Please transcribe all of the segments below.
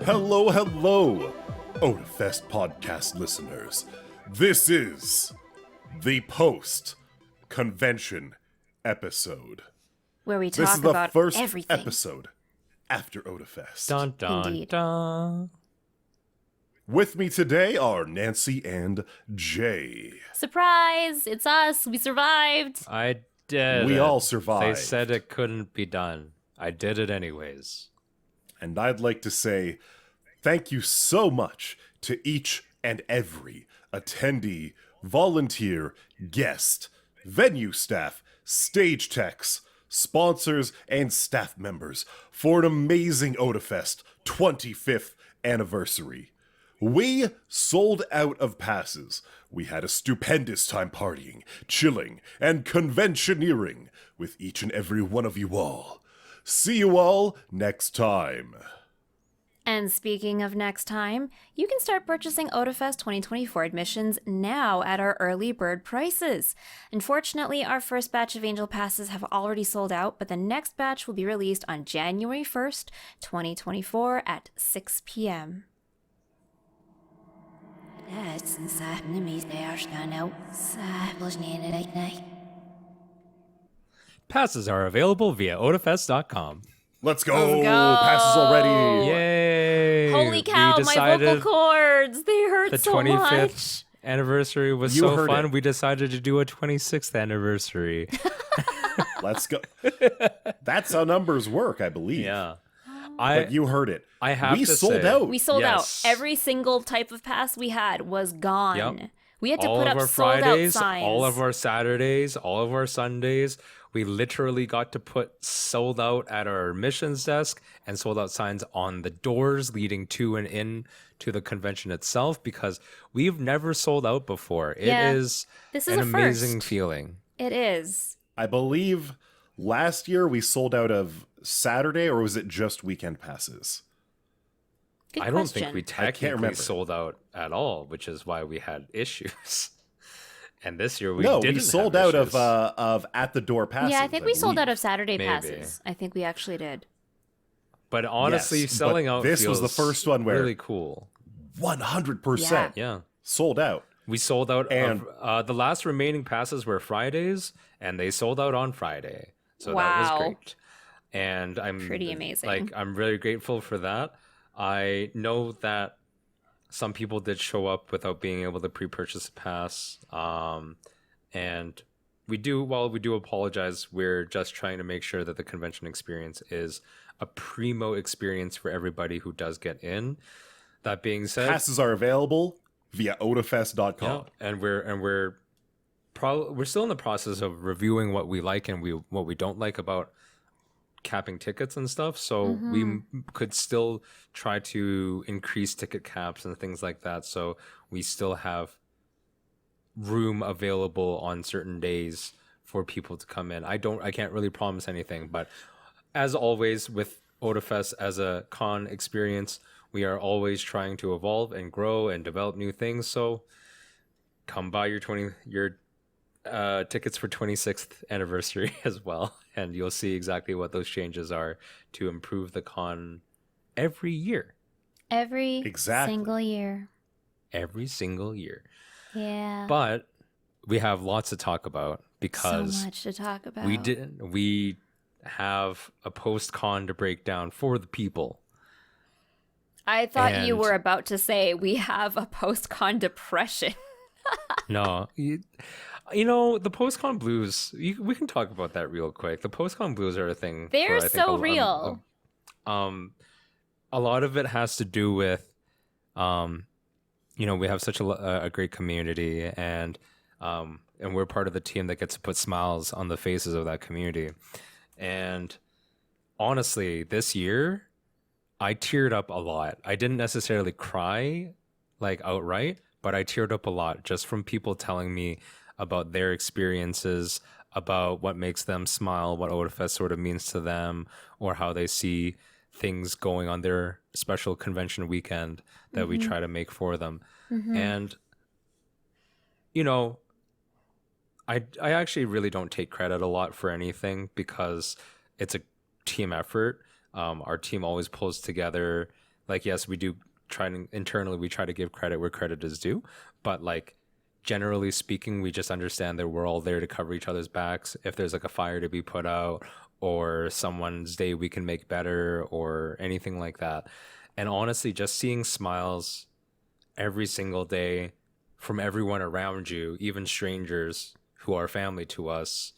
Hello, hello, Otafest podcast listeners. This is the post-convention episode. Where we This talk is the about first everything. episode after Otafest. Dun dun Indeed. dun. With me today are Nancy and Jay. Surprise! It's us. We survived. I did. We it. all survived. They said it couldn't be done. I did it anyways. And I'd like to say thank you so much to each and every attendee, volunteer, guest, venue staff, stage techs, sponsors, and staff members for an amazing Otafest 25th anniversary. We sold out of passes. We had a stupendous time partying, chilling, and conventioneering with each and every one of you all. See you all next time. And speaking of next time, you can start purchasing Otafest 2024 admissions now at our early bird prices. Unfortunately, our first batch of Angel Passes have already sold out, but the next batch will be released on January 1st, 2024 at 6 p.m. Passes are available via otafest.com. Let's go! Let's go. Passes already! Yay! Holy cow, We my decided vocal cords! They hurt the so 25th much. anniversary was You so heard fun. it. We decided to do a 26th anniversary. Let's go. That's how numbers work, I believe. Yeah. But you heard it. I have we to sold say- out. We sold Yes. out. Every single type of pass we had was gone. Yep. We had to all put of up our sold Fridays, out signs. all of our Saturdays, all of our Sundays, we literally got to put sold out at our admissions desk and sold out signs on the doors leading to and in to the convention itself because we've never sold out before. Yeah. It is This is an a amazing first. feeling. It is. I believe last year we sold out of Saturday, or was it just weekend passes? Good I don't think question. we technically remember. sold out at all, which is why we had issues. And this year we No, didn't we sold have out issues. of at the door passes. Yeah, I think we sold believe. out of Saturday Maybe. passes. I think we actually did. But honestly, Yes, selling but out this was the feels first one where- really cool. 100% Yeah. sold out. We sold out And- of the last remaining passes were Fridays, and they sold out on Friday. So that Wow. was great. And I'm Pretty amazing. Like I'm really grateful for that. I know that some people did show up without being able to pre-purchase a pass. And we do apologize. We're just trying to make sure that the convention experience is a primo experience for everybody who does get in. That being said, Passes are available via otafest.com. yeah, and we're still in the process of reviewing what we like and what we don't like about capping tickets and stuff. So we could still try to increase ticket caps and things like that. So we still have room available on certain days for people to come in. I can't really promise anything, but as always with Otafest as a con experience, we are always trying to evolve and grow and develop new things. So come buy your tickets for 26th anniversary as well, and you'll see exactly what those changes are to improve the con every year. Every Exactly. single year. Every single year. Yeah. But we have lots to talk about because so much to talk about. we have a post-con to break down for the people. I thought you And- were about to say we have a post-con depression. No, you know, the post-con blues, we can talk about that real quick. The post-con blues are a thing. They're for, I think, so real. A lot of it has to do with, we have such a great community, and we're part of the team that gets to put smiles on the faces of that community. And honestly, this year, I teared up a lot. I didn't necessarily cry, like outright, but I teared up a lot just from people telling me about their experiences, about what makes them smile, what Otafest sort of means to them, or how they see things going on their special convention weekend that we try to make for them. And, I actually really don't take credit a lot for anything because it's a team effort. Our team always pulls together. Like, yes, we do internally, we try to give credit where credit is due, but like, generally speaking, we just understand that we're all there to cover each other's backs. If there's like a fire to be put out or someone's day we can make better or anything like that. And honestly, just seeing smiles every single day from everyone around you, even strangers who are family to us,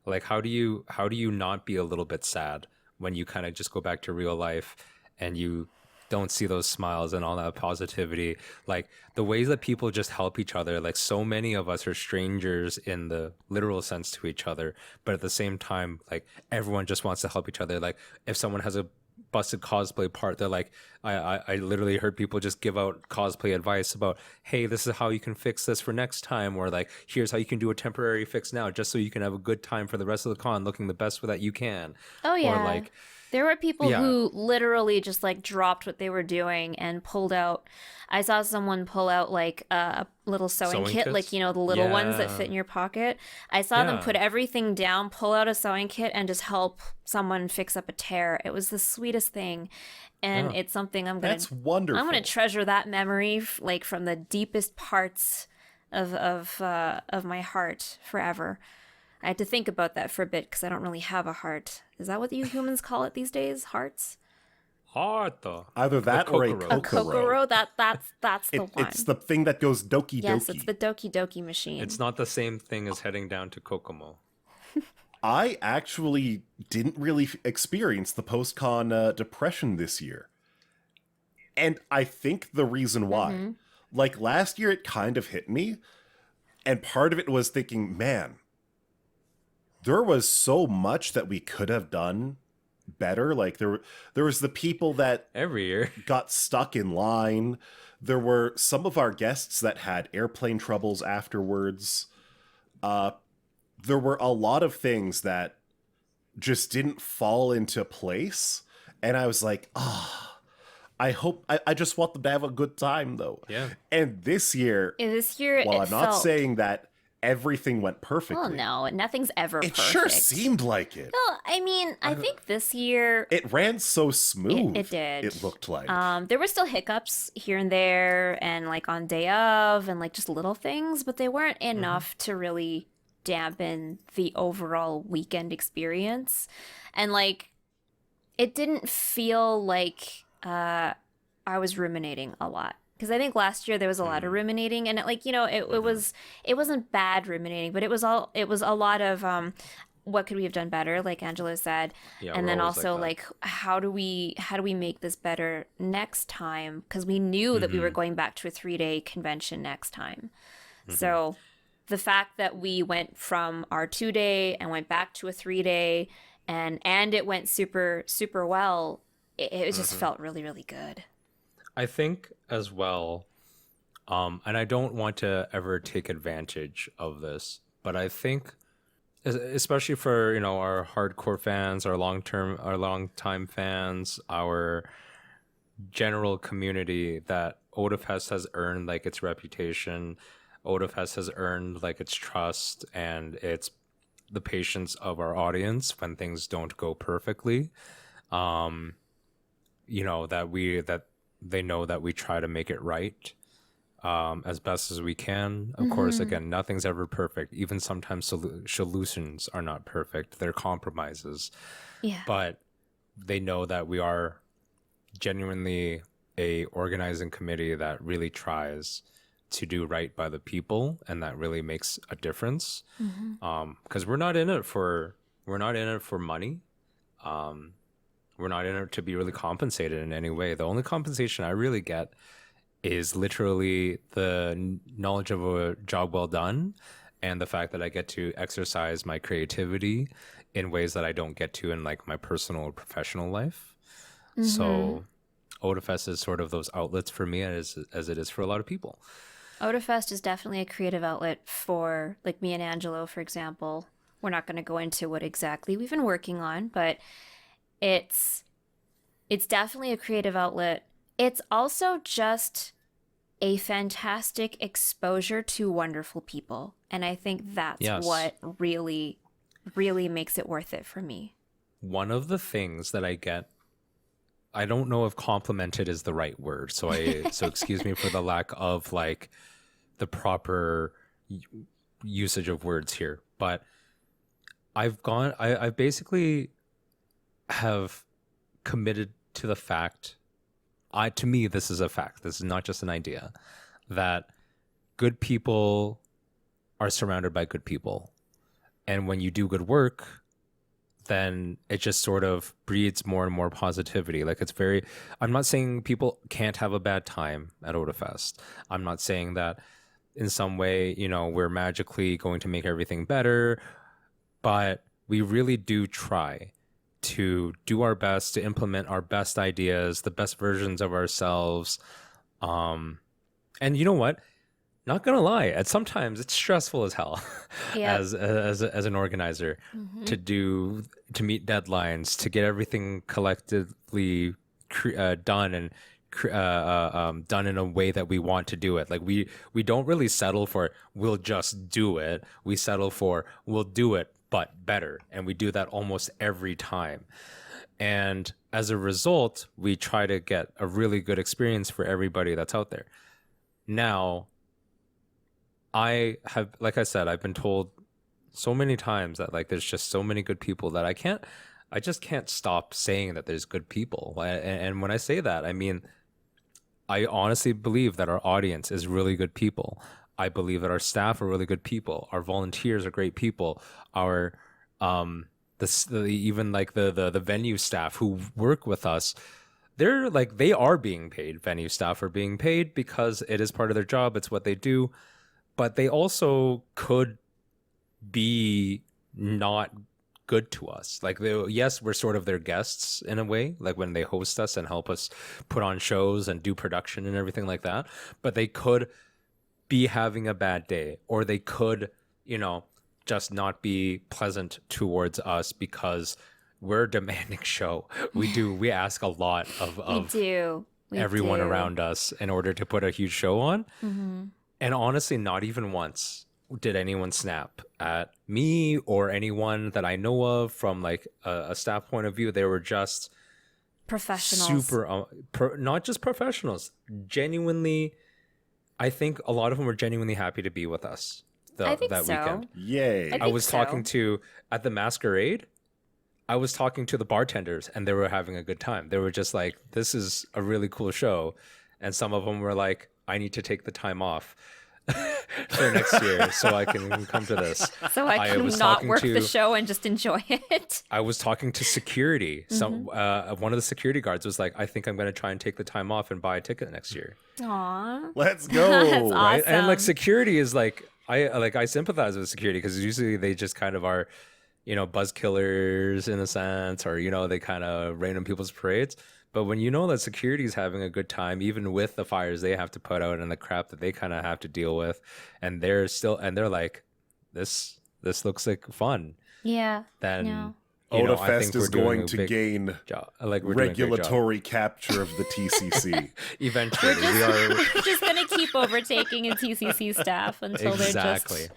like how do you not be a little bit sad when you kind of just go back to real life and you don't see those smiles and all that positivity, like the ways that people just help each other. Like so many of us are strangers in the literal sense to each other, but at the same time, like everyone just wants to help each other. Like if someone has a busted cosplay part, they're like, I literally heard people just give out cosplay advice about, hey, this is how you can fix this for next time, or like here's how you can do a temporary fix now just so you can have a good time for the rest of the con looking the best that you can. Oh yeah. Or like, there were people Yeah. who literally just like dropped what they were doing and pulled out. I saw someone pull out like a little sewing Sewing kit, kits? like, you know, the little ones that Yeah. fit in your pocket. I saw them Yeah. put everything down, pull out a sewing kit, and just help someone fix up a tear. It was the sweetest thing. And Yeah. it's something That's wonderful. I'm gonna treasure that memory, like from the deepest parts of my heart forever. I had to think about that for a bit because I don't really have a heart. Is that what you humans call it these days? Hearts? Heart. Either that or a kokoro. A kokoro. kokoro? That's the one. It's the thing that goes doki Yes, doki. it's the Doki Doki machine. It's not the same thing as heading down to Kokomo. I actually didn't really experience the post-con depression this year. And I think the reason why, like last year it kind of hit me, and part of it was thinking, man, there was so much that we could have done better. Like there was the people that Every year. got stuck in line. There were some of our guests that had airplane troubles afterwards. There were a lot of things that just didn't fall into place. And I was like, I just want them to have a good time though. Yeah. And this year, This year, while it I'm not felt... saying that everything went perfectly, Well, no, nothing's ever it perfect. sure seemed like it. Well, I mean, I think this year... It ran so smooth. It did. It looked like. There were still hiccups here and there, and like on day of, and like just little things, but they weren't enough to really dampen the overall weekend experience. And like, it didn't feel like I was ruminating a lot. Because I think last year there was a lot of ruminating, and it wasn't bad ruminating, but it was a lot of what could we have done better, like Angelo said, Yeah, and we're then always also like how do we make this better next time? Because we knew that we were going back to a 3-day convention next time, so the fact that we went from our 2-day and went back to a 3-day, and it went super super well, it just felt really really good. I think as well, and I don't want to ever take advantage of this, but I think, especially for our hardcore fans, our long-time fans, our general community, that Otafest has earned like its reputation. Otafest has earned like its trust and its the patience of our audience when things don't go perfectly. That they know that we try to make it right as best as we can. Of course, again, nothing's ever perfect. Even sometimes solutions are not perfect. They're compromises. Yeah. But they know that we are genuinely a organizing committee that really tries to do right by the people, and that really makes a difference. Because we're not in it for money. We're not in it to be really compensated in any way. The only compensation I really get is literally the knowledge of a job well done, and the fact that I get to exercise my creativity in ways that I don't get to in like my personal or professional life. So Otafest is sort of those outlets for me as it is for a lot of people. Otafest is definitely a creative outlet for like me and Angelo, for example. We're not going to go into what exactly we've been working on, but it's definitely a creative outlet. It's also just a fantastic exposure to wonderful people. And I think that's what really, really makes it worth it for me. One of the things that I get I don't know if complimented is the right word. So excuse me for the lack of like the proper usage of words here, but I basically have committed to the fact, to me, this is a fact. This is not just an idea, that good people are surrounded by good people. And when you do good work, then it just sort of breeds more and more positivity. Like I'm not saying people can't have a bad time at Otafest. I'm not saying that in some way, we're magically going to make everything better, but we really do try to do our best to implement our best ideas, the best versions of ourselves. And you know what? Not gonna lie, sometimes it's stressful as hell as an organizer to meet deadlines, to get everything collectively done and done in a way that we want to do it. Like we don't really settle for we'll just do it. We settle for we'll do it but better, and we do that almost every time. And as a result, we try to get a really good experience for everybody that's out there. Now, like I said, I've been told so many times that like there's just so many good people that I just can't stop saying that there's good people. And when I say that, I mean, I honestly believe that our audience is really good people. I believe that our staff are really good people. Our volunteers are great people. Our even like the venue staff who work with us, they are being paid. Venue staff are being paid because it is part of their job. It's what they do. But they also could be not good to us. Like, yes, we're sort of their guests in a way, like when they host us and help us put on shows and do production and everything like that. But they could be having a bad day, or they could, just not be pleasant towards us because we're a demanding show. We ask a lot of everyone around us in order to put a huge show on. Mm-hmm. And honestly, not even once did anyone snap at me or anyone that I know of from like a staff point of view. They were just professionals. Not just professionals. Genuinely, I think a lot of them were genuinely happy to be with us that weekend. Yay. I was talking to, at the masquerade, I was talking to the bartenders and they were having a good time. They were just like, this is a really cool show. And some of them were like, I need to take the time off for next year so I can come to this. So I can not work the show and just enjoy it. I was talking to security. Mm-hmm. One of the security guards was like, I think I'm going to try and take the time off and buy a ticket next year. Aww. Let's go. That's right? awesome. And like security is like, I sympathize with security because usually they just kind of are, buzz killers in a sense, or, they kind of rain on people's parades. But when you know that security is having a good time, even with the fires they have to put out and the crap that they kind of have to deal with, and they're like, this looks like fun. Yeah. Then yeah. Otafest is going to gain regulatory capture of the TCC. Eventually, we're just going to keep overtaking a TCC staff until they're just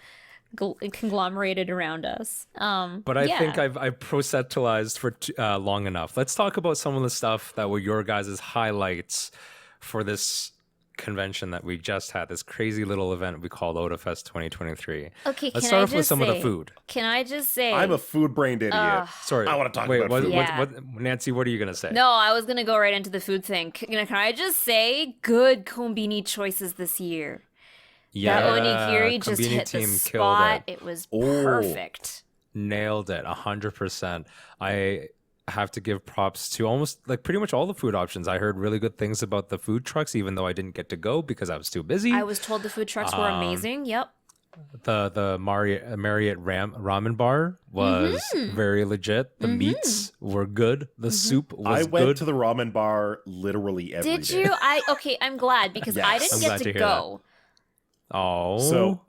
conglomerated around us. But I think I've processalized for long enough. Let's talk about some of the stuff that were your guys' highlights for this convention that we just had, this crazy little event we called Otafest 2023. Okay, let's start off with some of the food. Can I just say, I'm a food-brained idiot. Sorry, I want to talk about food. Nancy, what are you gonna say? No, I was gonna go right into the food thing. Can I just say, good kombini choices this year. Yeah, that onigiri just hit the spot. It was perfect. Nailed it, 100%. I have to give props to almost like pretty much all the food options. I heard really good things about the food trucks, even though I didn't get to go because I was too busy. I was told the food trucks were amazing. Yep. The Marriott ramen bar was very legit. The meats were good. The soup was good. I went to the ramen bar literally every day. Did you? I'm glad because I didn't get to go. Oh. So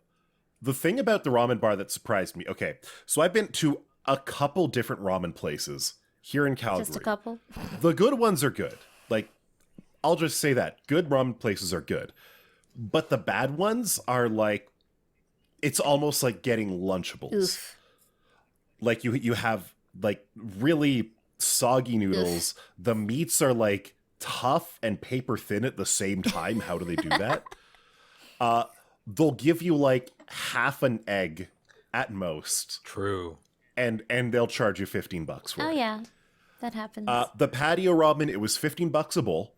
the thing about the ramen bar that surprised me, okay, so I've been to a couple different ramen places here in Calgary. Just a couple? The good ones are good. Like, I'll just say that. Good ramen places are good. But the bad ones are like, it's almost like getting Lunchables. Oof. Like you have like really soggy noodles. The meats are like tough and paper thin at the same time. How do they do that? They'll give you like half an egg at most, True. and they'll charge you $15 for Oh it. yeah, that happens. The patio ramen, it was $15 a bowl.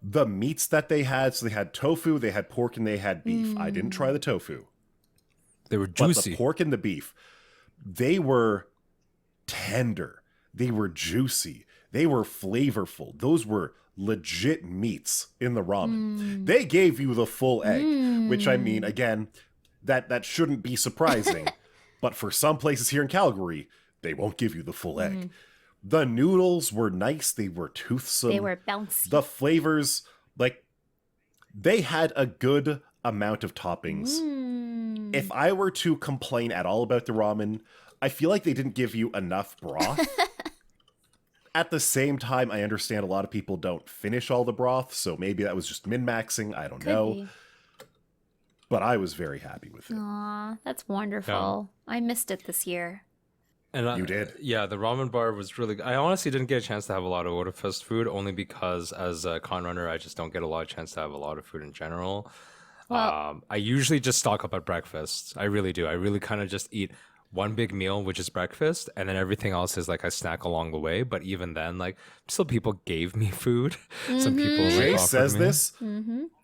The meats that they had, so they had tofu, they had pork, and they had beef. I didn't try the tofu. They were But juicy. the pork and the beef, they were tender. They were juicy. They were flavorful. Those were legit meats in the ramen. They gave you the full egg, which I mean, again, that shouldn't be surprising. But for some places here in Calgary, they won't give you the full egg. The noodles were nice. They were toothsome. They were bouncy. The flavors, like, they had a good amount of toppings. If I were to complain at all about the ramen, I feel like they didn't give you enough broth. At the same time, I understand a lot of people don't finish all the broth, so maybe that was just min-maxing. I don't Could know. be. But I was very happy with it. Aw, that's wonderful. I missed it this year. And You did? Yeah, the ramen bar was really good. I honestly didn't get a chance to have a lot of Otafest food, only because as a con runner, I just don't get a lot of chance to have a lot of food in general. Well- I usually just stock up at breakfast. I really do. I really kind of just eat one big meal, which is breakfast, and then everything else is like I snack along the way. But even then, like, still people gave me food. Some people like, Jay offered says me. this.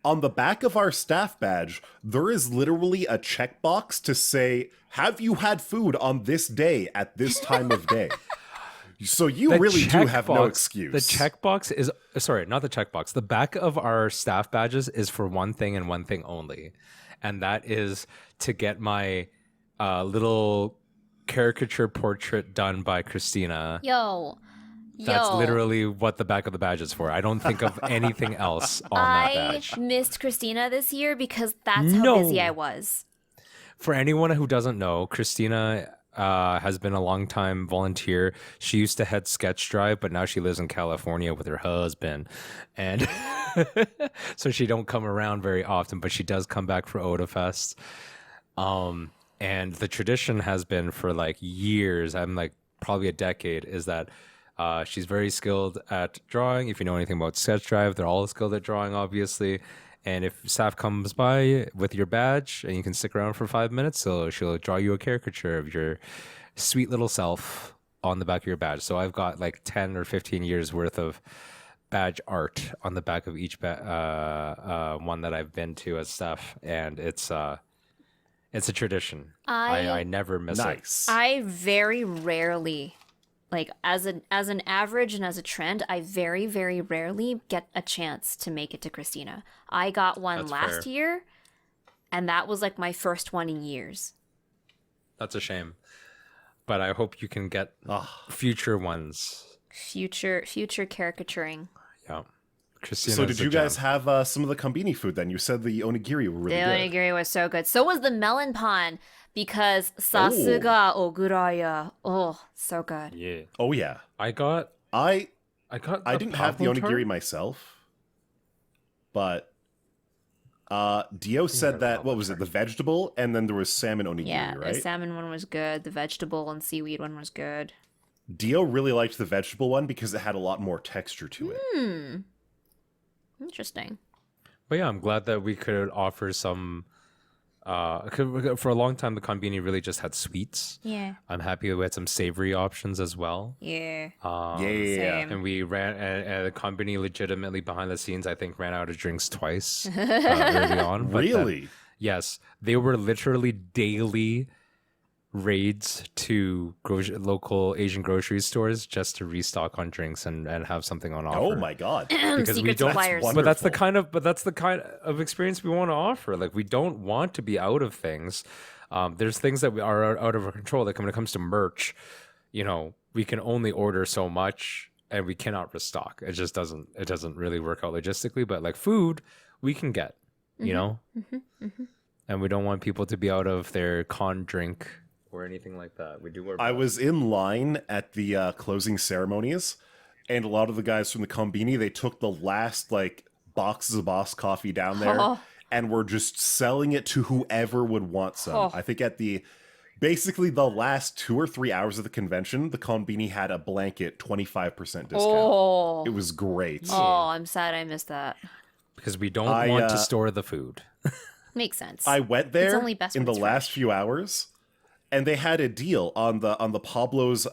On the back of our staff badge, there is literally a checkbox to say, have you had food on this day at this time of day? So you The really do have no checkbox- excuse. The checkbox is sorry, not the checkbox. The back of our staff badges is for one thing and one thing only, and that is to get my little caricature portrait done by Christina. Yo. That's literally what the back of the badge is for. I don't think of anything else on that I badge. missed Christina this year because that's how No. busy I was. For anyone who doesn't know, Christina has been a longtime volunteer. She used to head Sketch Drive, but now she lives in California with her husband, and so she don't come around very often. But she does come back for Otafest. And the tradition has been for like years. I'm like probably a decade. Is that she's very skilled at drawing. If you know anything about Sketch Drive, they're all skilled at drawing, obviously. And if staff comes by with your badge and you can stick around for 5 minutes, so she'll draw you a caricature of your sweet little self on the back of your badge. So I've got like 10 or 15 years worth of badge art on the back of each one that I've been to as staff, and it's a tradition. I never miss it. Nice. I very rarely, like as an average and as a trend, I very, very rarely get a chance to make it to Christina. I got one That's last fair. year, and that was like my first one in years. That's a shame. But I hope you can get future ones. Future caricaturing. Yeah. Christina. So did you guys have some of the kombini food then? You said the onigiri were really The good. onigiri was so good. So was the melon pan because sasuga oguraya. Oh, so good. Yeah. Oh yeah. I got I the didn't have the Pablo onigiri tart. myself, but Dio said that, what was it, the vegetable, and then there was salmon onigiri, Yeah, the right? salmon one was good. The vegetable and seaweed one was good. Dio really liked the vegetable one because it had a lot more texture to it. Interesting. But yeah, I'm glad that we could offer some. For a long time, the konbini really just had sweets. Yeah. I'm happy we had some savory options as well. Yeah. Yeah. Same. And we ran, and the company legitimately behind the scenes, I think, ran out of drinks twice early on. But that- Really? yes, they were literally daily raids to local Asian grocery stores just to restock on drinks and have something on offer. Oh my god. Because we Secret don't- suppliers. That's But that's the Wonderful. kind of experience we want to offer. Like, we don't want to be out of things. There's things that are out of our control. Like when it comes to merch, we can only order so much and we cannot restock. It just doesn't really work out logistically. But like food, we can get, and we don't want people to be out of their con drink or anything like that. We do our I best. was in line at the closing ceremonies, and a lot of the guys from the kombini, they took the last like boxes of Boss coffee down there Oh. and were just selling it to whoever would want some. Oh. I think at the Basically, the last 2 or 3 hours of the convention, the Konbini had a blanket 25% discount. Oh. It was great. Oh, I'm sad I missed that. Because we don't I, want to store the food. Makes sense. I went there only best in when the it's last fresh. few hours, and they had a deal on the Pablo's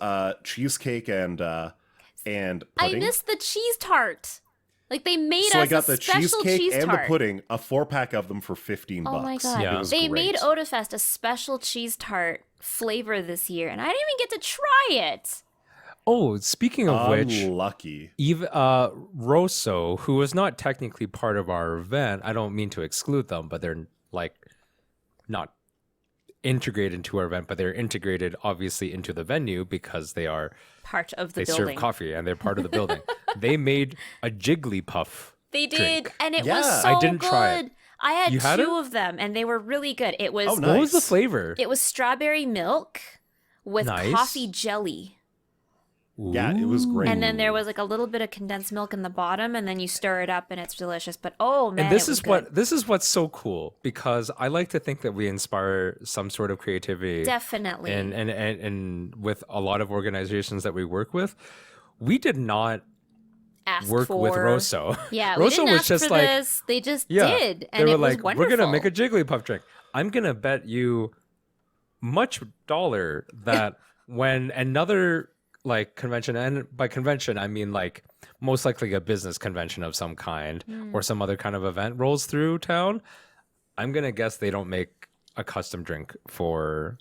cheesecake and I pudding. missed the cheese tart. Like they made So us I got a the special cheesecake cheese and tart. the pudding, a 4-pack of them for $15. Oh my god! Yeah. It was They great. made Otafest a special cheese tart flavor this year, and I didn't even get to try it. Oh, speaking of which, Unlucky. even Rosso, who was not technically part of our event, I don't mean to exclude them, but they're like not integrated into our event, but they're integrated obviously into the venue because they are Part of the they building. serve coffee and they're part of the building. They made a Jigglypuff. They did, drink. and it Yeah. was so I didn't good. try it. I had You had two it? of them, and they were really good. It was Oh, nice. What was the flavor? it was strawberry milk with Nice. coffee jelly. Yeah, it was great. And then there was like a little bit of condensed milk in the bottom, and then you stir it up, and it's delicious. But oh man, And this it was is good. this is what's so cool because I like to think that we inspire some sort of creativity Definitely. and with a lot of organizations that we work with. We did not Asked work for. with Rosso. Yeah, we Rosso didn't was ask just for like this. They just yeah, did, they and were it was like, wonderful. we're gonna make a Jigglypuff drink. I'm gonna bet you much dollar that when another like convention, and by convention I mean like most likely a business convention of some kind or some other kind of event rolls through town, I'm gonna guess they don't make a custom drink for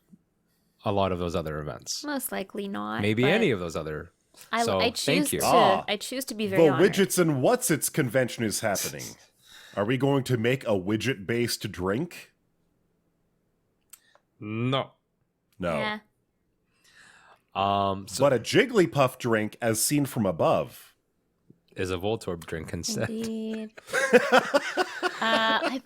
a lot of those other events. Most likely not. Maybe but any of those other. So I thank choose you. to. Ah. I choose to be the very honored. Widgets and What's Its convention is happening. Are we going to make a widget-based drink? No. No. Yeah. So But a Jigglypuff drink, as seen from above. is a Voltorb drink instead. Indeed. I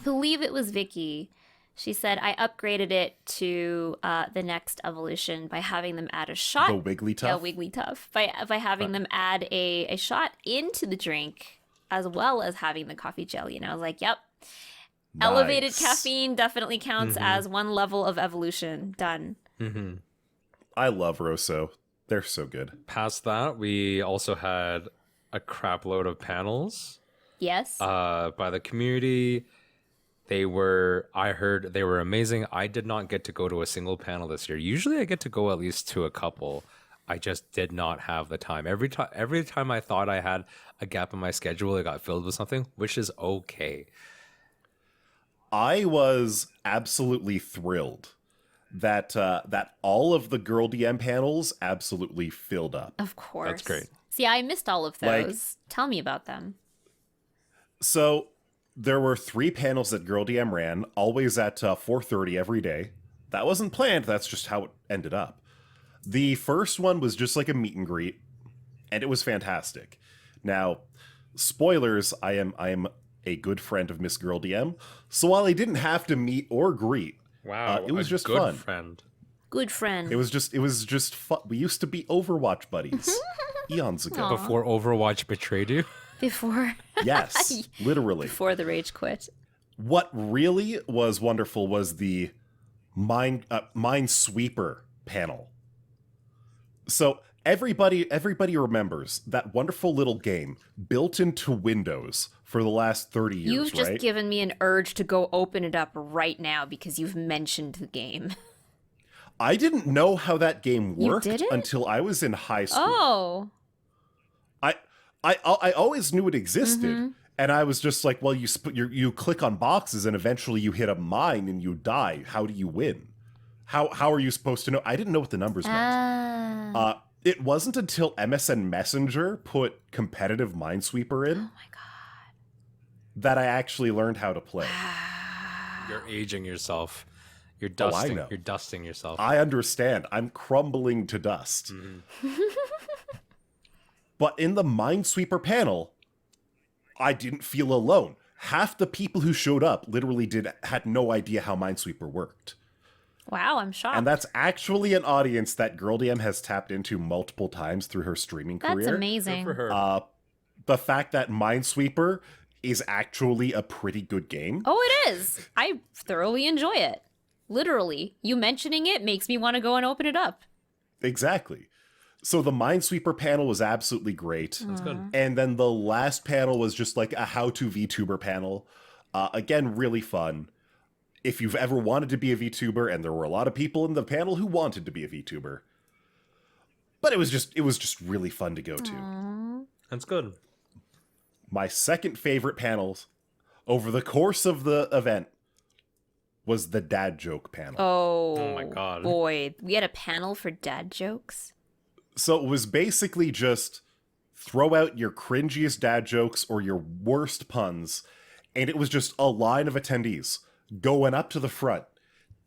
believe it was Vicky. She said I upgraded it to the next evolution by having them add a shot. The Wigglytuff. Yeah, Wigglytuff. By having them add a shot into the drink as well as having the coffee jelly. And I was like, yep. Elevated Nice. caffeine definitely counts as one level of evolution. Done. Mm-hmm. I love Rosso. They're so good. Past that, we also had a crap load of panels Yes. by the community. I heard they were amazing. I did not get to go to a single panel this year. Usually I get to go at least to a couple. I just did not have the time. Every time I thought I had a gap in my schedule, it got filled with something, which is okay. I was absolutely thrilled that that all of the Girl DM panels absolutely filled up. Of course. That's great. See, I missed all of Like- those. Tell me about them. So there were 3 panels that Girl DM ran, always at 4:30 every day. That wasn't planned. That's just how it ended up. The first one was just like a meet and greet, and it was fantastic. Now, spoilers, I am a good friend of Miss Girl DM, so while I didn't have to meet or greet, Wow, it was a just good fun. friend. Good friend. It was just fun. We used to be Overwatch buddies eons ago. Aw. Before Overwatch betrayed you. before Yes, literally. before the rage quit. What really was wonderful was the Minesweeper panel. So everybody remembers that wonderful little game built into Windows for the last 30 years, You've just right? given me an urge to go open it up right now because you've mentioned the game. I didn't know how that game You worked didn't? until I was in high school. Oh. I always knew it existed, Mm-hmm. and I was just like, well, you click on boxes and eventually you hit a mine and you die. How do you win? How are you supposed to know? I didn't know what the numbers meant. Ah. It wasn't until MSN Messenger put competitive Minesweeper in Oh my god. that I actually learned how to play. You're aging yourself. You're Oh, I dusting. know. You're dusting yourself. I understand. I'm crumbling to dust. But in the Minesweeper panel, I didn't feel alone. Half the people who showed up literally had no idea how Minesweeper worked. Wow, I'm shocked. And that's actually an audience that Girl DM has tapped into multiple times through her streaming That's career. amazing. Good for her. The fact that Minesweeper is actually a pretty good game. Oh, it is. I thoroughly enjoy it. Literally, you mentioning it makes me want to go and open it up. Exactly. So the Minesweeper panel was absolutely great. That's good. And then the last panel was just like a how-to VTuber panel. Again, really fun. If you've ever wanted to be a VTuber, and there were a lot of people in the panel who wanted to be a VTuber. But it was just really fun to go to. That's good. My second favorite panels over the course of the event was the dad joke panel. Oh my God. Boy, we had a panel for dad jokes. So it was basically just throw out your cringiest dad jokes or your worst puns, and it was just a line of attendees going up to the front,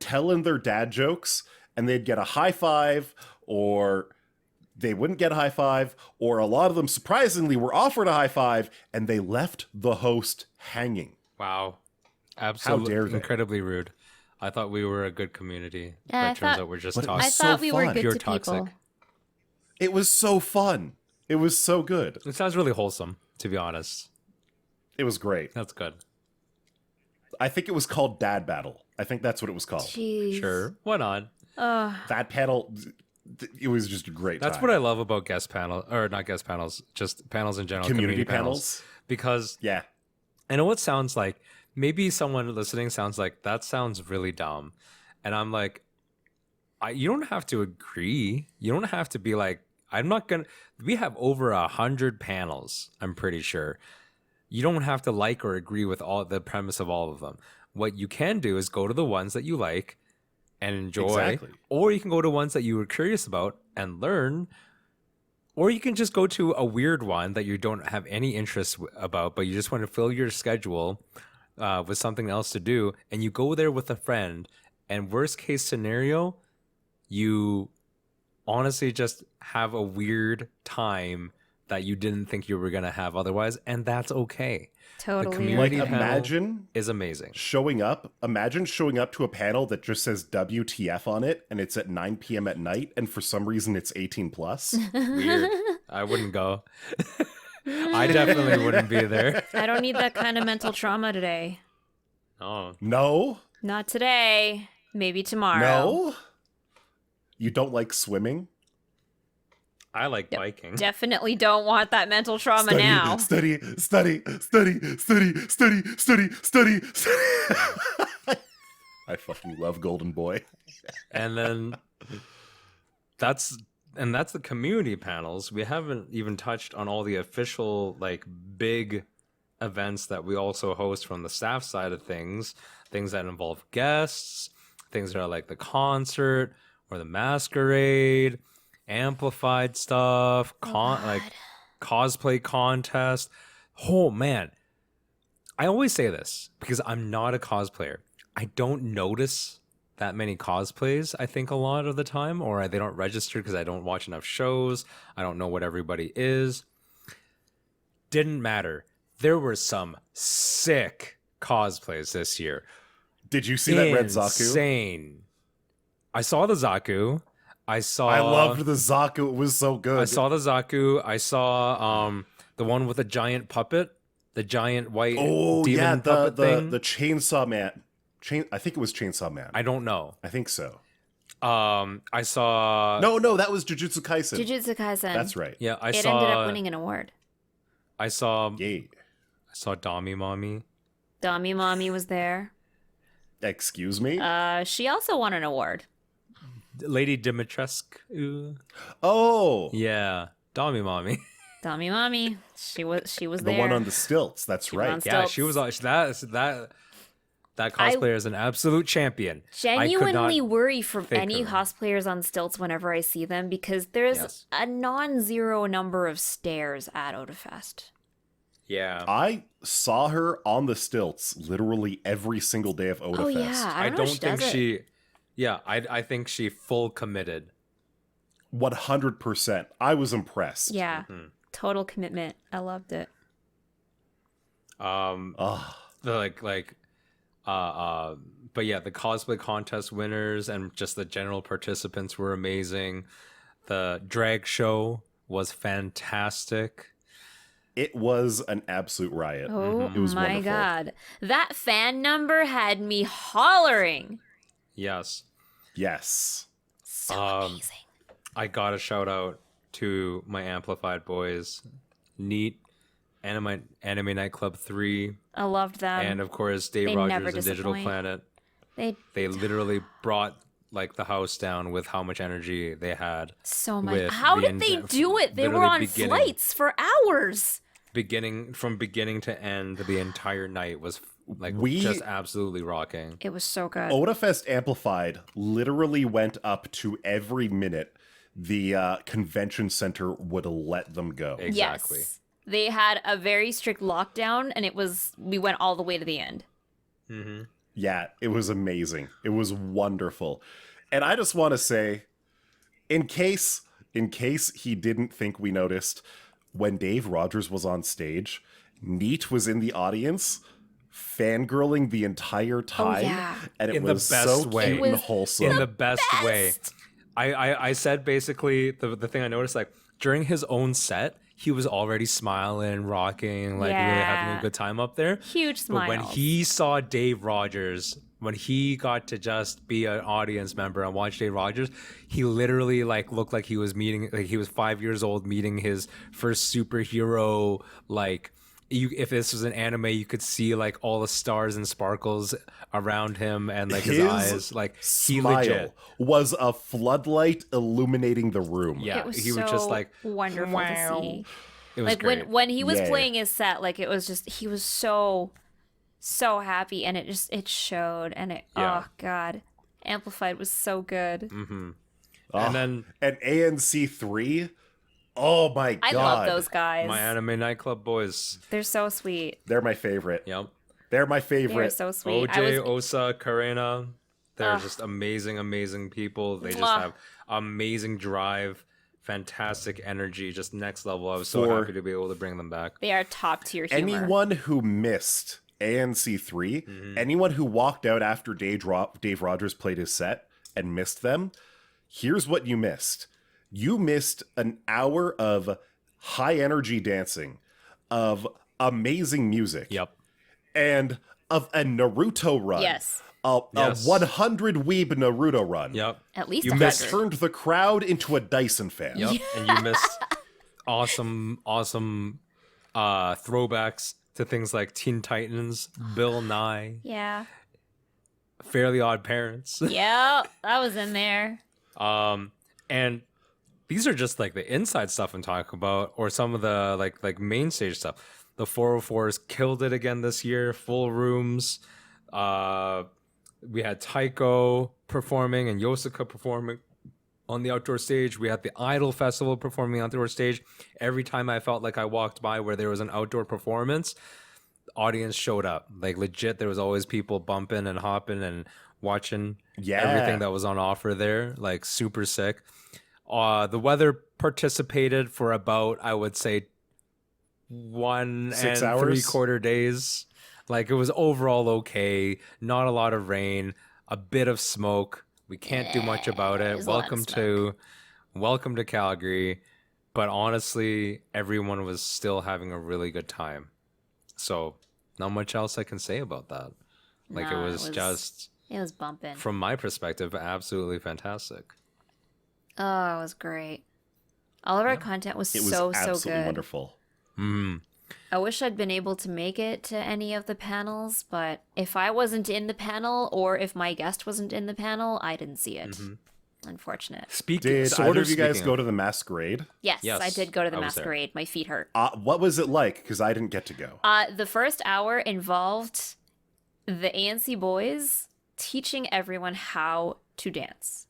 telling their dad jokes, and they'd get a high five, or they wouldn't get a high five, or a lot of them surprisingly were offered a high five, and they left the host hanging. Wow. Absolutely. dare they? Incredibly rude. I thought we were a good community. Yeah, but it turns out we're just but it toxic. I was so thought we were fun. good Pure to toxic. people. It was so fun. It was so good. It sounds really wholesome, to be honest. It was great. That's good. I think it was called Dad Battle. I think that's what it was called. Jeez. Sure. Why not? That panel, it was just a great That's time. what I love about guest panel, or not guest panels, just panels in general. Community panels. Because Yeah. I know it sounds like, maybe someone listening sounds like, that sounds really dumb. And I'm like, you don't have to agree. You don't have to be like, we have over 100 panels, I'm pretty sure. You don't have to like or agree with all the premise of all of them. What you can do is go to the ones that you like and enjoy, Exactly. or you can go to ones that you were curious about and learn, or you can just go to a weird one that you don't have any interest about, but you just want to fill your schedule with something else to do, and you go there with a friend, and worst case scenario, you honestly just have a weird time that you didn't think you were going to have otherwise, and that's okay. Totally. community- Like, panel imagine Is amazing. showing up to a panel that just says WTF on it, and it's at 9 p.m. at night, and for some reason it's 18 plus. Weird. I wouldn't go. I definitely wouldn't be there. I don't need that kind of mental trauma today. Oh, No? Not today. Maybe tomorrow. No? You don't like swimming? I like biking. Definitely don't want that mental trauma now. Study. I fucking love Golden Boy. And then that's the community panels. We haven't even touched on all the official, like, big events that we also host from the staff side of things that involve guests, things that are like the concert or the masquerade, amplified stuff, like cosplay contest. Oh man, I always say this because I'm not a cosplayer. I don't notice that many cosplays, I think, a lot of the time, or they don't register because I don't watch enough shows. I don't know what everybody is. Didn't matter. There were some sick cosplays this year. Did you see that red Zaku? Insane. I saw the Zaku. I loved the Zaku. It was so good. I saw the Zaku. I saw the one with the giant puppet, the giant white demon puppet thing. the Chainsaw Man. I think it was Chainsaw Man. I don't know. I think so. I saw. No, that was Jujutsu Kaisen. Jujutsu Kaisen. That's right. Yeah, I It saw. ended up winning an award. I saw. Yay. I saw Dami Mommy. Dami Mommy was there. Excuse me? She also won an award. Lady Dimitrescu. Oh, Yeah, Dami Mommy. Dami Mommy. She was the there. one on the stilts. That's She was right. on Yeah, stilts. she was that cosplayer is an absolute champion. Genuinely worry for fake any her. cosplayers on stilts whenever I see them because there's Yes. a non-zero number of stairs at Otafest. Yeah. I saw her on the stilts literally every single day of Otafest. Oh yeah, I I don't, know don't if she think does it. she. Yeah, I think she full committed. 100%. I was impressed. Yeah, total commitment. I loved it. Ah, But yeah, the cosplay contest winners and just the general participants were amazing. The drag show was fantastic. it was an absolute riot. Oh It was my wonderful. god, that fan number had me hollering. Yes. Yes. So amazing. I got a shout out to my Amplified boys, Neat, Anime Nightclub 3, I loved them. and of course Dave They never Rogers and Digital disappoint. Planet. They Literally brought like the house down with how much energy they had. so much. with How the did they do it? They were literally on flights for hours. beginning to end. The entire night was like We- just absolutely rocking. It was so good. Otafest Amplified literally went up to every minute the convention center would let them go. Exactly. Yes. They had a very strict lockdown, and we went all the way to the end. Mm-hmm. Yeah, it was amazing. It was wonderful. And I just want to say, in case he didn't think we noticed, when Dave Rogers was on stage, Neat was in the audience fangirling the entire time. yeah. And it In the was best so way. cute It and was wholesome. In the best way. I said basically the thing I noticed, like during his own set, he was already smiling, rocking, like really having Yeah. a good time up there. Huge But smiles. when he saw Dave Rogers, when he got to just be an audience member and watch Dave Rogers, he literally like looked like he was meeting, like he was 5 years old meeting his first superhero. Like if this was an anime, you could see like all the stars and sparkles around him and like his eyes. Like he smile legit. was a floodlight illuminating the room. Yeah, it was he so was just like wonderful wow. to see. It was Like great. when he was Yeah. playing his set, like it was just he was so happy, and it showed, and Yeah. oh god, Amplified was so good. Mm-hmm. Oh, And then and ANC3, oh my god. I love those guys. my anime nightclub boys. They're so sweet. They're my favorite. Yep. They're my They're favorite. so sweet. OJ, Osa, Karena. They're Ugh. just amazing people. They just Mwah. have amazing drive, fantastic energy, just next level. I was so For- happy to be able to bring them back. They are top tier humor. Anyone who missed ANC3, Mm-hmm. anyone who walked out after Dave Rogers played his set and missed them, here's what you missed. You missed an hour of high energy dancing, of amazing music, Yep. and of a Naruto run. Yes. Yes. A 100 weeb Naruto run. Yep. At least You 100. missed Turned the crowd into a Dyson fan. Yep. And you missed awesome throwbacks to things like Teen Titans, Bill Nye, Yeah. Fairly Odd Parents. Yeah, that was in there. And these are just like the inside stuff I'm talking about, or some of the like main stage stuff. The 404s killed it again this year, full rooms. We had Taiko performing and Yosuka performing on the outdoor stage. We had the Idol Festival performing on the outdoor stage. Every time I felt like I walked by where there was an outdoor performance, the audience showed up. Like legit, there was always people bumping and hopping and watching everything that was on offer there. Like super sick. The weather participated for about, I would say, 6 hours? 1.75 days. Like it was overall okay. Not a lot of rain, a bit of smoke. We can't do much about it. There's a lot of Welcome to Calgary. But honestly, everyone was still having a really good time. So not much else I can say about that. Like No, it was just, It was bumping. from my perspective, absolutely fantastic. Oh, it was great. All of our content was, It was so absolutely good. wonderful. I wish I'd been able to make it to any of the panels, but if I wasn't in the panel or if my guest wasn't in the panel, I didn't see it. Unfortunate. Did either of you guys go to the masquerade? Yes, Yes, I did go to the I was there. masquerade. My feet hurt. What was it like? Because I didn't get to go. The first hour involved the ANC boys teaching everyone how to dance.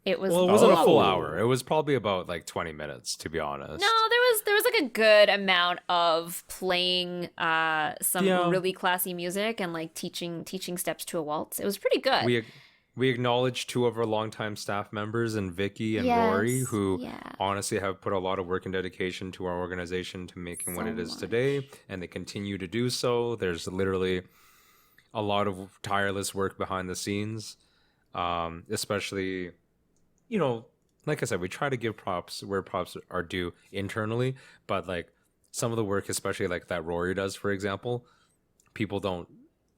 It was Well, it wasn't a full Oh. hour. It was probably about like 20 minutes, to be honest. No, there was like a good amount of playing some Yeah. really classy music and like teaching steps to a waltz. It was pretty good. We acknowledged two of our longtime staff members, and Vicky and Rory, Yes, who yeah. honestly have put a lot of work and dedication to our organization to making what So it is much. today, and they continue to do so. There's literally a lot of tireless work behind the scenes, especially, like I said, we try to give props where props are due internally, but like some of the work, especially like that Rory does, for example, people don't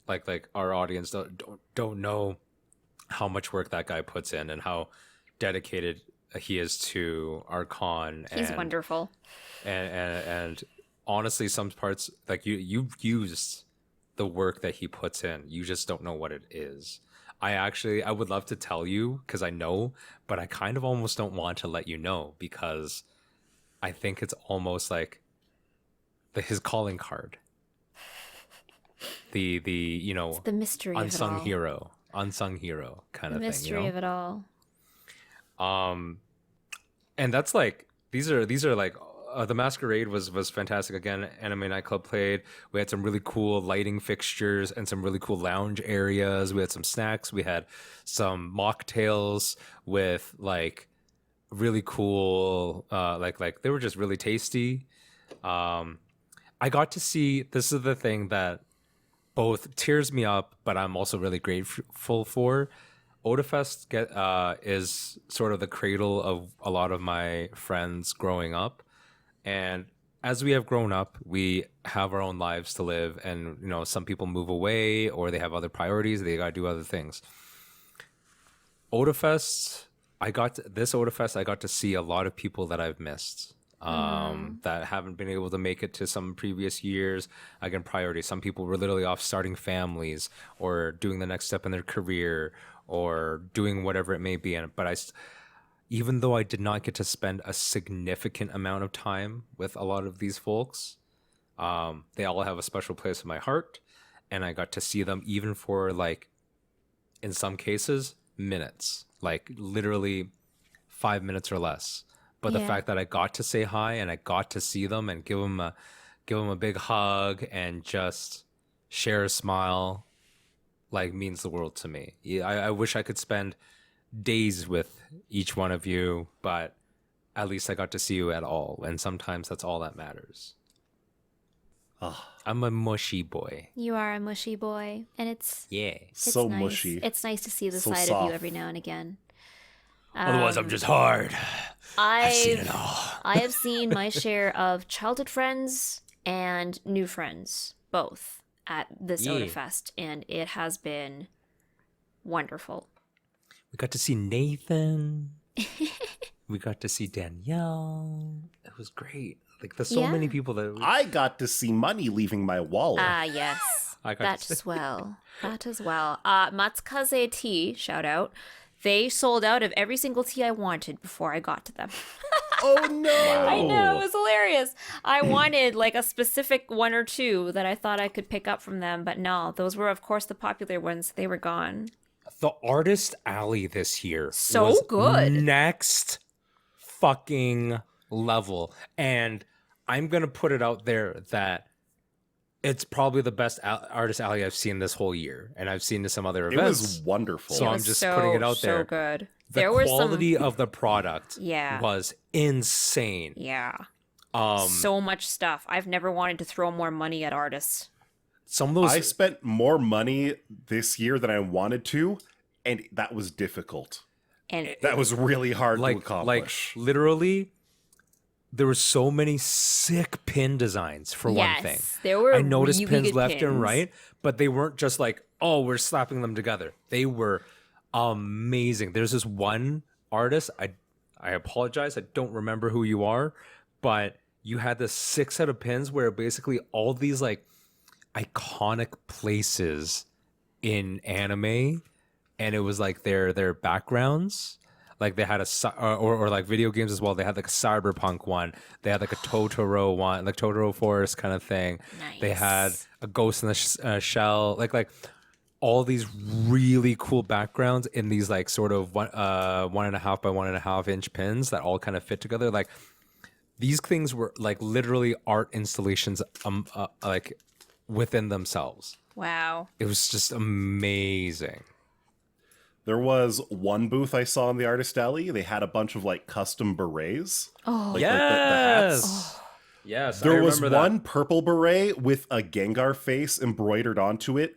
like our audience don't know how much work that guy puts in and how dedicated he is to our con. He's wonderful. And honestly, some parts, like you've used the work that he puts in. You just don't know what it is. I would love to tell you because I know, but I kind of almost don't want to let you know because I think it's almost like his calling card. The It's the mystery of it all. Unsung hero kind The of thing. mystery of it all. And that's like these are like the Masquerade was fantastic. Again, Anime Nightclub played. We had some really cool lighting fixtures and some really cool lounge areas. We had some snacks. We had some mocktails with like really cool like they were just really tasty. I got to see, this is the thing that both tears me up, but I'm also really grateful for. Otafest is sort of the cradle of a lot of my friends growing up. And as we have grown up, we have our own lives to live. And, some people move away or they have other priorities. They got to do other things. Otafest, I got to see a lot of people that I've missed. That haven't been able to make it to some previous years. Again, priority. Some people were literally off starting families or doing the next step in their career or doing whatever it may be. But even though I did not get to spend a significant amount of time with a lot of these folks, they all have a special place in my heart. And I got to see them even for like, in some cases, minutes, like literally 5 minutes or less. But the fact that I got to say hi and I got to see them and give them a big hug and just share a smile, like means the world to me. Yeah, I wish I could spend days with each one of you, but at least I got to see you at all. And sometimes that's all that matters. I'm a mushy boy. You are a mushy boy, and it's so nice. mushy. It's nice to see the So side of soft. you every now and again. Otherwise, I'm just hard. I've seen it all. I have seen my share of childhood friends and new friends, both at this Otafest, and it has been wonderful. We got to see Nathan. We got to see Danielle. It was great. Like, there's so many people that... I got to see money leaving my wallet. Ah, yes. That as well. That as well. Matsukaze Tea, shout out. They sold out of every single tea I wanted before I got to them. Oh, no. I know, it was hilarious. I wanted like a specific one or two that I thought I could pick up from them, but no, those were, of course, the popular ones. They were gone. The Artist Alley this year So was good. Next fucking level. And I'm going to put it out there that it's probably the best Artist Alley I've seen this whole year. And I've seen to some other It events. was wonderful. So I'm just putting it out there. So good. The quality of the product was insane. Yeah. So much stuff. I've never wanted to throw more money at artists. Some of those... I spent more money this year than I wanted to, and that was difficult. And That was really hard to accomplish. Like, literally, there were so many sick pin designs for one thing. There were I noticed really pins good left pins. and right, but they weren't just like, oh, we're slapping them together. They were amazing. There's this one artist, I apologize, I don't remember who you are, but you had this 6 set of pins where basically all these like iconic places in anime, and it was like their backgrounds. Like they had or like video games as well. They had like a cyberpunk one. They had like a Totoro one, like Totoro Forest kind of thing. Nice. They had a Ghost in the Shell, like all these really cool backgrounds in these like sort of 1.5 by 1.5 inch pins that all kind of fit together. Like these things were like literally art installations, like within themselves. Wow. It was just amazing. There was one booth I saw in the Artist Alley. They had a bunch of like custom berets. Oh, Like, the hats. Yes. There was one purple beret with a Gengar face embroidered onto it.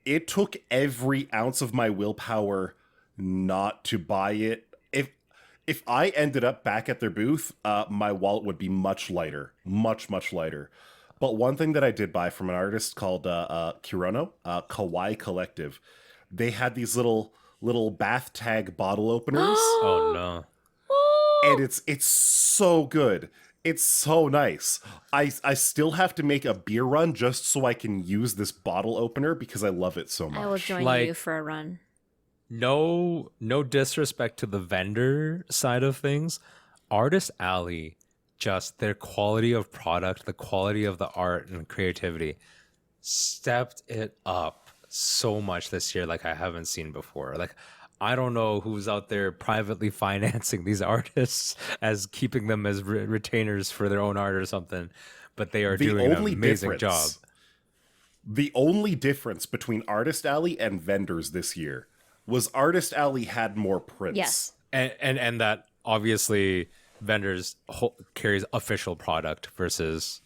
It took every ounce of my willpower not to buy it. If I ended up back at their booth, my wallet would be much lighter. Much, much lighter. But one thing that I did buy from an artist called Kirono, Kawaii Collective, they had these little little bath tag bottle openers. Oh no. And it's so good. It's so nice. I still have to make a beer run just so I can use this bottle opener because I love it so much. I will join Like- you for a run. No disrespect to the vendor side of things. Artist Alley, just their quality of product, the quality of the art and creativity stepped it up so much this year like I haven't seen before. Like, I don't know who's out there privately financing these artists as keeping them as retainers for their own art or something, but they are doing an amazing job. The only difference between Artist Alley and vendors this year was Artist Alley had more prints. Yes. And that obviously vendors carries official product versus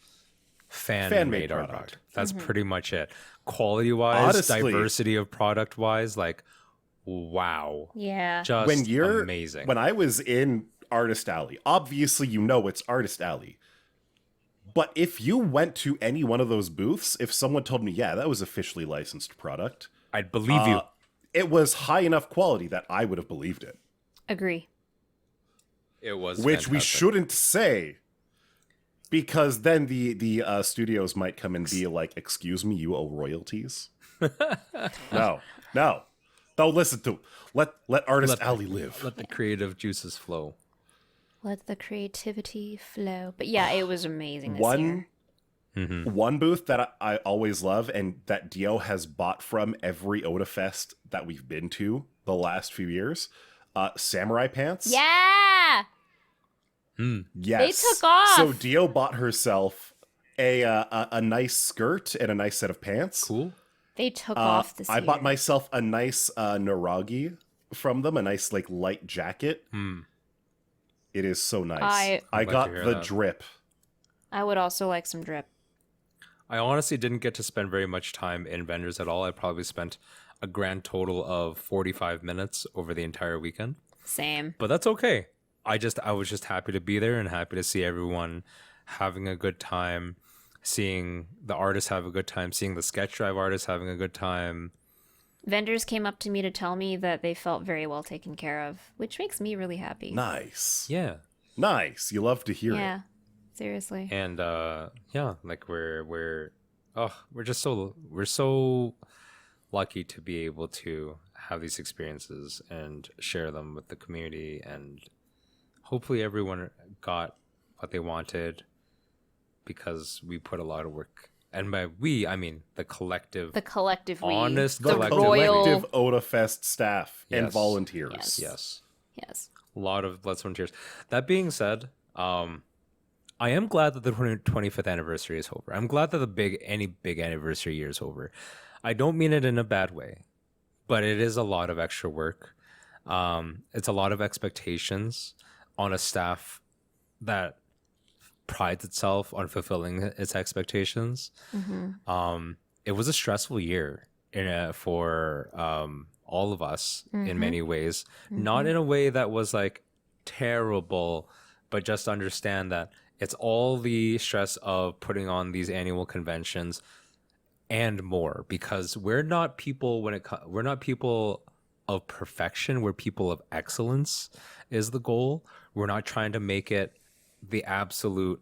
fan-made product. art. That's pretty much it. Quality-wise, Honestly, diversity of product-wise, like, wow. Yeah. Just when you're amazing. When I was in Artist Alley, obviously you know it's Artist Alley. But if you went to any one of those booths, if someone told me, yeah, that was officially licensed product, I'd believe you. it was high enough quality that I would have believed it. Agree. It was Which we fantastic. shouldn't say, because then the studios might come and be like, excuse me, you owe royalties? No. Don't listen to him. Let Artist Alley live. Let the creative juices flow. Let the creativity flow. But yeah, it was amazing this One year. One booth that I always love and that Dio has bought from every Otafest that we've been to the last few years, Samurai Pants. Yeah. Yes. They took off. So Dio bought herself a nice skirt and a nice set of pants. Cool. They took off this I year. bought myself a nice Naragi from them, a nice like light jacket. It is so nice. I I'd like got to hear the that. drip. I would also like some drip. I honestly didn't get to spend very much time in vendors at all. I probably spent a grand total of 45 minutes over the entire weekend. Same. But that's okay. I was just happy to be there and happy to see everyone having a good time, seeing the artists have a good time, seeing the sketch drive artists having a good time. Vendors came up to me to tell me that they felt very well taken care of, which makes me really happy. Nice. Yeah. Nice. You love to hear Yeah. it. Seriously. And yeah, like we're so lucky to be able to have these experiences and share them with the community, and hopefully everyone got what they wanted because we put a lot of work. And by we, I mean the collective The collective we. honest The collective royal- collective Otafest staff and Yes. volunteers. Yes. Yes. Yes. A lot of blood, sweat, and tears. That being said, I am glad that the 25th anniversary is over. I'm glad that any big anniversary year is over. I don't mean it in a bad way, but it is a lot of extra work. It's a lot of expectations on a staff that prides itself on fulfilling its expectations. It was a stressful year for all of us in many ways. Not in a way that was like terrible, but just understand that it's all the stress of putting on these annual conventions and more, because we're not people we're not people of perfection. We're people of excellence is the goal. We're not trying to make it the absolute,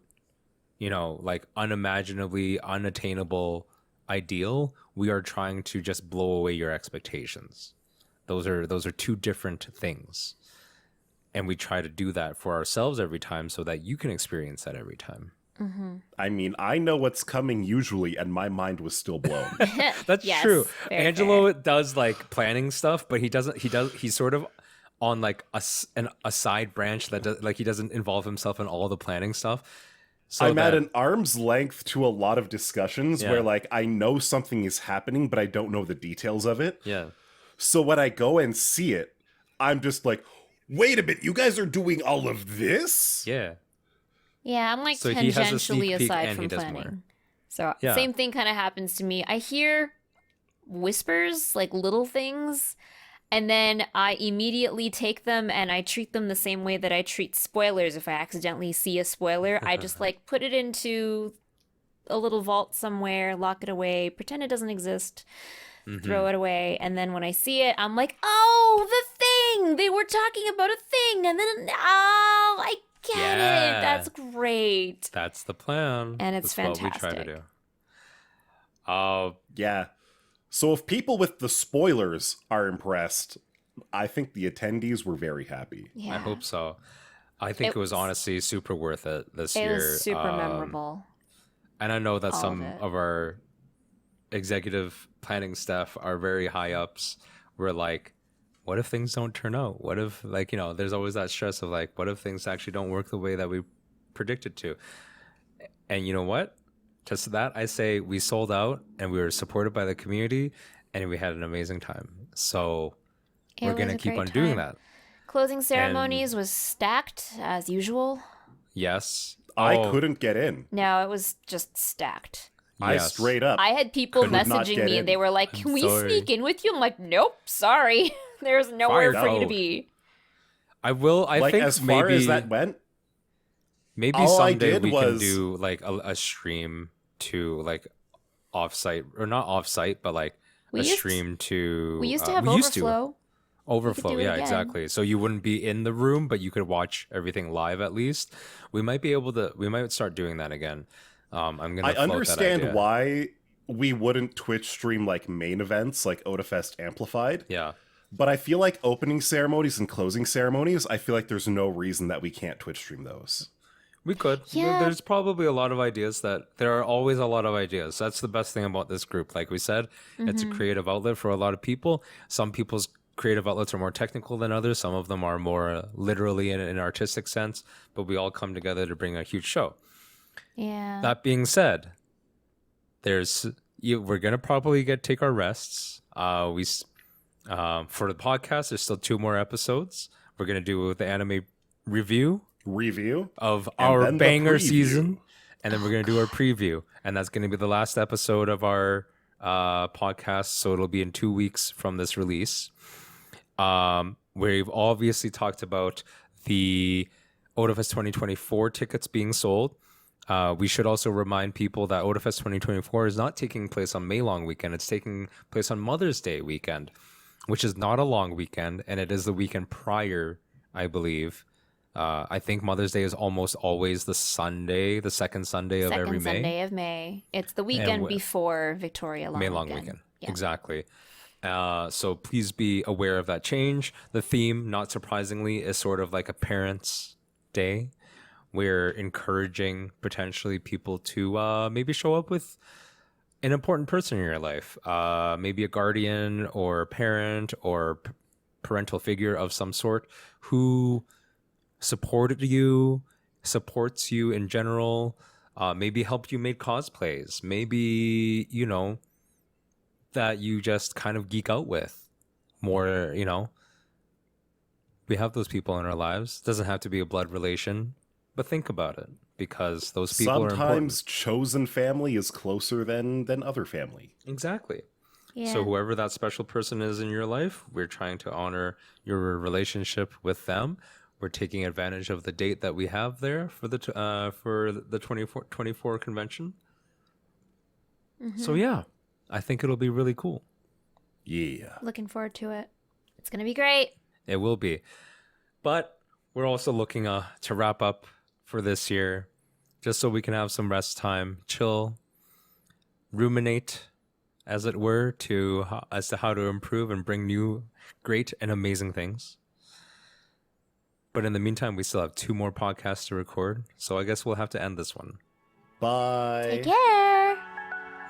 like unimaginably unattainable ideal. We are trying to just blow away your expectations. Those are two different things. And we try to do that for ourselves every time so that you can experience that every time. I mean, I know what's coming usually, and my mind was still blown. That's Yes, true. very Angelo does like planning stuff, but he's sort of on like a side branch that does, like, he doesn't involve himself in all the planning stuff. So I'm at an arm's length to a lot of discussions Yeah. where, like, I know something is happening, but I don't know the details of it. yeah. So when I go and see it, I'm just like, wait a minute, you guys are doing all of this? Yeah. Yeah, I'm like So he has a tangentially sneak peek aside and from he does planning. more. So Yeah. same thing kind of happens to me. I hear whispers, like little things, and then I immediately take them and I treat them the same way that I treat spoilers. If I accidentally see a spoiler, I just like put it into a little vault somewhere, lock it away, pretend it doesn't exist. throw it away. And then when I see it, I'm like, oh, the thing! They were talking about a thing. And then, oh, I get it. That's great. That's the plan. And it's That's fantastic. what we try to do. Yeah. So if people with the spoilers are impressed, I think the attendees were very happy. Yeah. I hope so. I think it was honestly super worth it this It year. was super memorable. And I know that All some of it. of our executive planning staff are very high ups. We're like, what if things don't turn out? What if, like, you know, there's always that stress of like, what if things actually don't work the way that we predicted to? And you know what? Just that, I say we sold out and we were supported by the community and we had an amazing time. So we're going to keep on doing that. Closing ceremonies was stacked as usual. Yes. I couldn't get in. No, it was just stacked. I straight up. I had people could not messaging get me in. and they were like, can we sorry. sneak in with you? I'm like, nope, sorry. There's nowhere Fired for you to out. be. I like, think as far maybe as that went, maybe all I someday did we was- can do like a stream to like offsite, or not offsite, but like We a used- stream to. We used to have we used to. overflow. Overflow, do it yeah, again. exactly. So you wouldn't be in the room, but you could watch everything live at least. We might be able to. We might start doing that again. I'm gonna. I float that understand idea. why we wouldn't Twitch stream like main events like Otafest Amplified, Yeah, but I feel like opening ceremonies and closing ceremonies, I feel like there's no reason that we can't Twitch stream those. we could. Yeah. There's probably a lot of ideas that there are always a lot of ideas. That's the best thing about this group. Like we said, it's a creative outlet for a lot of people. Some people's creative outlets are more technical than others. Some of them are more literally in an artistic sense, but we all come together to bring a huge show. Yeah. That being said, we're gonna probably take our rests. For the podcast, there's still 2 more episodes. We're gonna do the anime review of And our then the banger preview. season, and then we're gonna do our preview, and that's gonna be the last episode of our podcast. So it'll be in 2 weeks from this release. We've obviously talked about the Otafest 2024 tickets being sold. We should also remind people that Otafest 2024 is not taking place on May Long weekend. It's taking place on Mother's Day weekend, which is not a long weekend, and it is the weekend prior, I believe. I think Mother's Day is almost always the Sunday, the second Sunday of every May. Sunday of May. It's the weekend before Victoria Long May Long weekend. Exactly. So please be aware of that change. The theme, not surprisingly, is sort of like a parents' day. We're encouraging potentially people to maybe show up with an important person in your life, maybe a guardian or parent or parental figure of some sort who supports you in general, maybe helped you make cosplays, maybe, you know, that you just kind of geek out with more, you know. We have those people in our lives. Doesn't have to be a blood relation, but think about it, because those people are important. Sometimes chosen family is closer than other family. Exactly. Yeah. So whoever that special person is in your life, we're trying to honor your relationship with them. We're taking advantage of the date that we have there for the 24 convention. So yeah, I think it'll be really cool. Yeah. Looking forward to it. It's going to be great. It will be. But we're also looking to wrap up for this year, just so we can have some rest time, chill, ruminate, as it were, as to how to improve and bring new, great, and amazing things. But in the meantime, we still have 2 more podcasts to record, so I guess we'll have to end this one. Bye. Take care.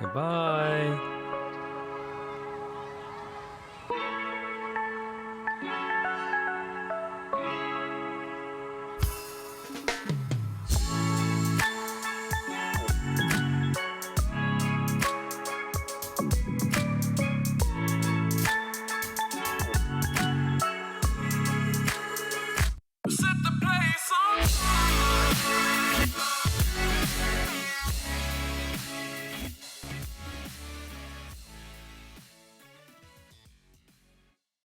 Goodbye.